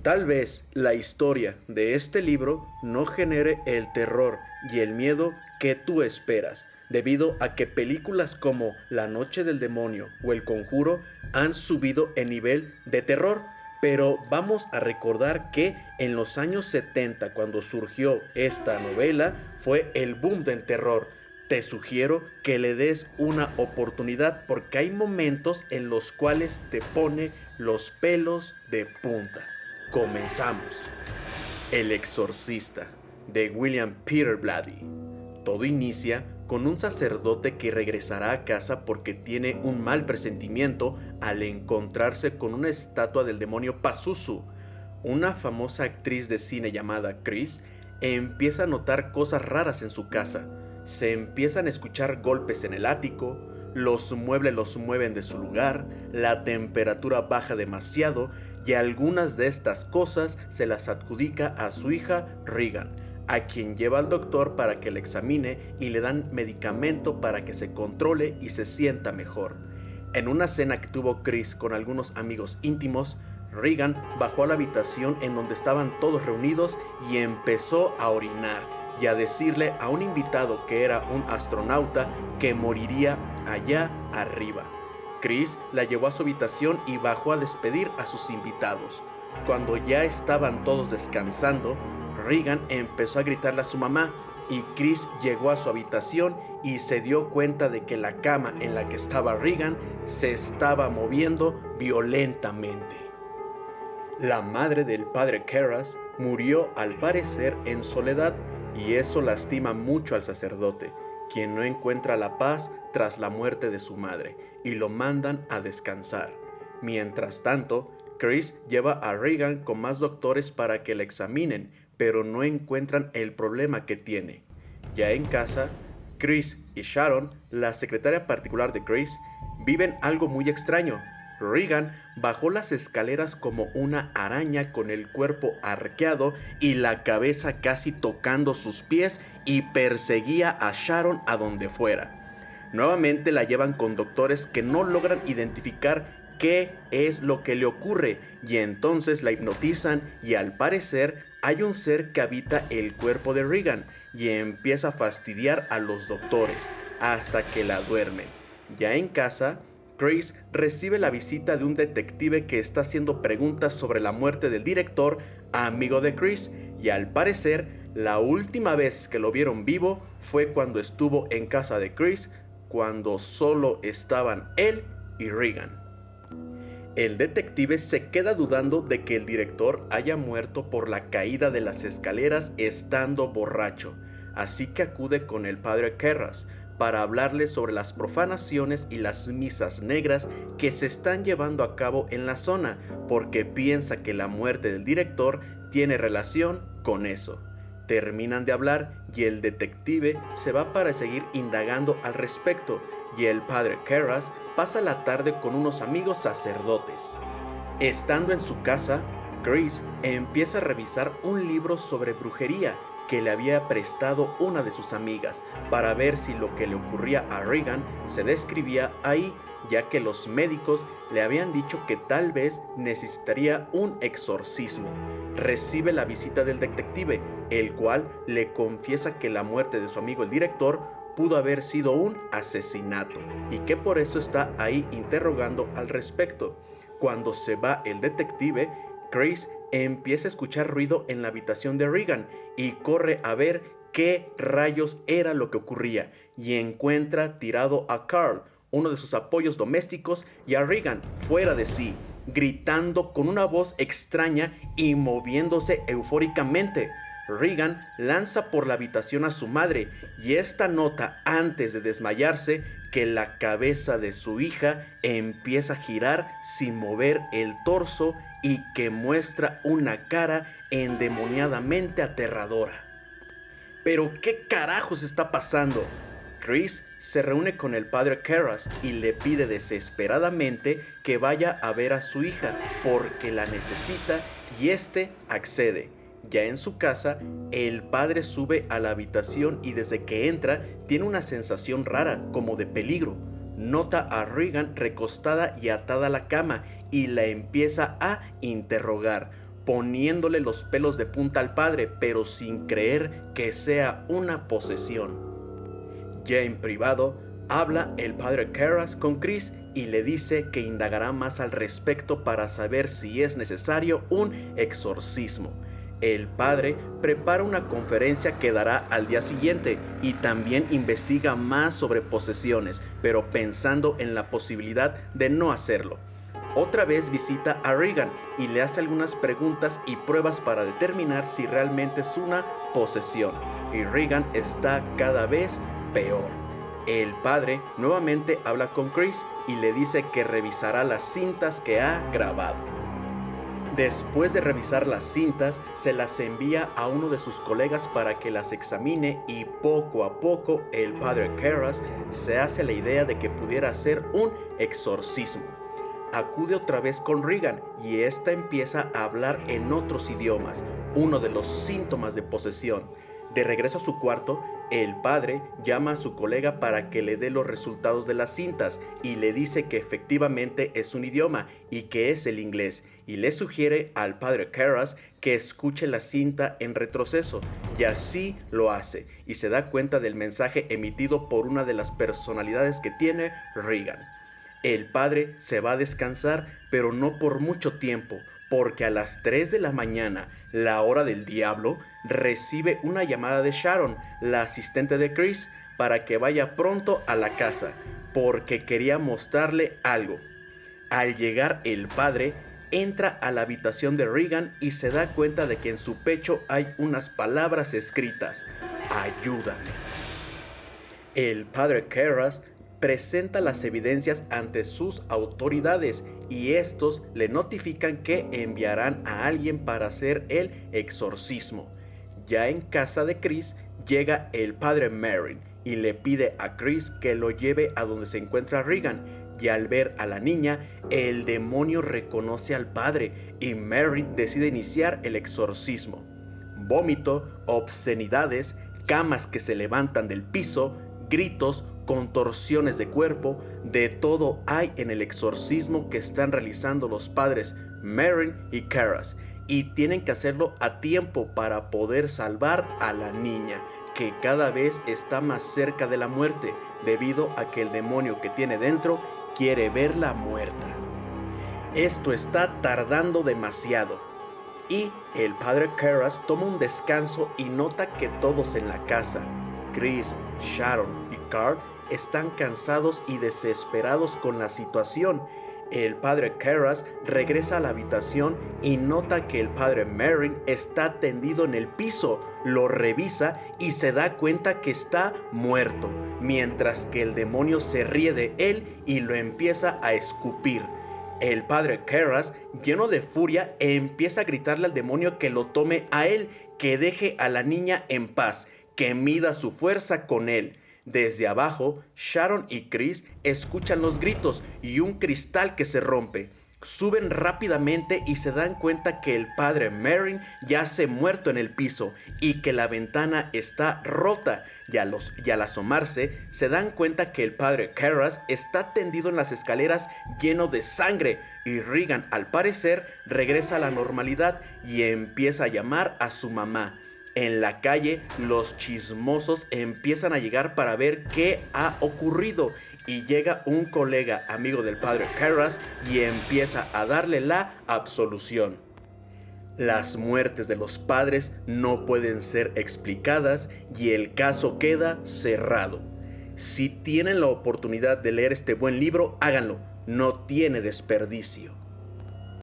Tal vez la historia de este libro no genere el terror y el miedo que tú esperas, debido a que películas como La Noche del Demonio o El Conjuro han subido el nivel de terror. Pero vamos a recordar que en los años 70, cuando surgió esta novela, fue el boom del terror. Te sugiero que le des una oportunidad porque hay momentos en los cuales te pone los pelos de punta. Comenzamos. El Exorcista, de William Peter Blatty. Todo inicia con un sacerdote que regresará a casa porque tiene un mal presentimiento al encontrarse con una estatua del demonio Pazuzu. Una famosa actriz de cine llamada Chris empieza a notar cosas raras en su casa. Se empiezan a escuchar golpes en el ático, los muebles los mueven de su lugar, la temperatura baja demasiado y algunas de estas cosas se las adjudica a su hija Regan, a quien lleva al doctor para que le examine y le dan medicamento para que se controle y se sienta mejor. En una cena que tuvo Chris con algunos amigos íntimos, Regan bajó a la habitación en donde estaban todos reunidos y empezó a orinar y a decirle a un invitado que era un astronauta que moriría allá arriba. Chris la llevó a su habitación y bajó a despedir a sus invitados. Cuando ya estaban todos descansando, Regan empezó a gritarle a su mamá y Chris llegó a su habitación y se dio cuenta de que la cama en la que estaba Regan se estaba moviendo violentamente. La madre del padre Karras murió al parecer en soledad y eso lastima mucho al sacerdote, quien no encuentra la paz tras la muerte de su madre y lo mandan a descansar. Mientras tanto, Chris lleva a Regan con más doctores para que la examinen, pero no encuentran el problema que tiene. Ya en casa, Chris y Sharon, la secretaria particular de Chris, viven algo muy extraño. Regan bajó las escaleras como una araña con el cuerpo arqueado y la cabeza casi tocando sus pies y perseguía a Sharon a donde fuera. Nuevamente la llevan con doctores que no logran identificar qué es lo que le ocurre y entonces la hipnotizan y al parecer hay un ser que habita el cuerpo de Regan y empieza a fastidiar a los doctores hasta que la duermen. Ya en casa, Chris recibe la visita de un detective que está haciendo preguntas sobre la muerte del director, amigo de Chris, y al parecer la última vez que lo vieron vivo fue cuando estuvo en casa de Chris, cuando solo estaban él y Regan. El detective se queda dudando de que el director haya muerto por la caída de las escaleras estando borracho, así que acude con el padre Karras para hablarle sobre las profanaciones y las misas negras que se están llevando a cabo en la zona, porque piensa que la muerte del director tiene relación con eso. Terminan de hablar y el detective se va para seguir indagando al respecto, y el padre Karras pasa la tarde con unos amigos sacerdotes. Estando en su casa, Chris empieza a revisar un libro sobre brujería que le había prestado una de sus amigas para ver si lo que le ocurría a Regan se describía ahí, ya que los médicos le habían dicho que tal vez necesitaría un exorcismo. Recibe la visita del detective, el cual le confiesa que la muerte de su amigo el director pudo haber sido un asesinato y que por eso está ahí interrogando al respecto. Cuando se va el detective, Chris empieza a escuchar ruido en la habitación de Regan y corre a ver qué rayos era lo que ocurría y encuentra tirado a Carl, uno de sus apoyos domésticos, y a Regan fuera de sí, gritando con una voz extraña y moviéndose eufóricamente. Regan lanza por la habitación a su madre y esta nota antes de desmayarse que la cabeza de su hija empieza a girar sin mover el torso y que muestra una cara endemoniadamente aterradora. ¿Pero qué carajos está pasando? Chris se reúne con el padre Karras y le pide desesperadamente que vaya a ver a su hija porque la necesita y este accede. Ya en su casa, el padre sube a la habitación y desde que entra tiene una sensación rara, como de peligro. Nota a Regan recostada y atada a la cama y la empieza a interrogar. poniéndole los pelos de punta al padre, pero sin creer que sea una posesión. Ya en privado, habla el padre Karras con Chris y le dice que indagará más al respecto para saber si es necesario un exorcismo. El padre prepara una conferencia que dará al día siguiente y también investiga más sobre posesiones, pero pensando en la posibilidad de no hacerlo. Otra vez visita a Regan y le hace algunas preguntas y pruebas para determinar si realmente es una posesión, y Regan está cada vez peor. El padre nuevamente habla con Chris y le dice que revisará las cintas que ha grabado. Después de revisar las cintas, se las envía a uno de sus colegas para que las examine y poco a poco el padre Karras se hace la idea de que pudiera hacer un exorcismo. Acude otra vez con Regan y esta empieza a hablar en otros idiomas, uno de los síntomas de posesión. De regreso a su cuarto, el padre llama a su colega para que le dé los resultados de las cintas y le dice que efectivamente es un idioma y que es el inglés, y le sugiere al padre Karras que escuche la cinta en retroceso, y así lo hace y se da cuenta del mensaje emitido por una de las personalidades que tiene Regan. El padre se va a descansar, pero no por mucho tiempo, porque a las 3 de la mañana, la hora del diablo, recibe una llamada de Sharon, la asistente de Chris, para que vaya pronto a la casa, porque quería mostrarle algo. Al llegar el padre, entra a la habitación de Regan y se da cuenta de que en su pecho hay unas palabras escritas: "Ayúdame". El padre Karras presenta las evidencias ante sus autoridades y estos le notifican que enviarán a alguien para hacer el exorcismo. Ya en casa de Chris llega el padre Merrin y le pide a Chris que lo lleve a donde se encuentra Regan, y al ver a la niña, el demonio reconoce al padre y Merrin decide iniciar el exorcismo. Vómito, obscenidades, camas que se levantan del piso, gritos, contorsiones de cuerpo, de todo hay en el exorcismo que están realizando los padres Merrin y Karras, y tienen que hacerlo a tiempo para poder salvar a la niña, que cada vez está más cerca de la muerte, debido a que el demonio que tiene dentro quiere verla muerta. Esto está tardando demasiado, y el padre Karras toma un descanso y nota que todos en la casa, Chris, Sharon y Carl, están cansados y desesperados con la situación. El padre Karras regresa a la habitación y nota que el padre Merrin está tendido en el piso, lo revisa y se da cuenta que está muerto, mientras que el demonio se ríe de él y lo empieza a escupir. El padre Karras, lleno de furia, empieza a gritarle al demonio que lo tome a él, que deje a la niña en paz, que mida su fuerza con él. Desde abajo, Sharon y Chris escuchan los gritos y un cristal que se rompe. Suben rápidamente y se dan cuenta que el padre Merrin yace muerto en el piso y que la ventana está rota. Y al asomarse, se dan cuenta que el padre Karras está tendido en las escaleras lleno de sangre, y Regan, al parecer, regresa a la normalidad y empieza a llamar a su mamá. En la calle, los chismosos empiezan a llegar para ver qué ha ocurrido, y llega un colega amigo del padre Karras y empieza a darle la absolución. Las muertes de los padres no pueden ser explicadas y el caso queda cerrado. Si tienen la oportunidad de leer este buen libro, háganlo, no tiene desperdicio.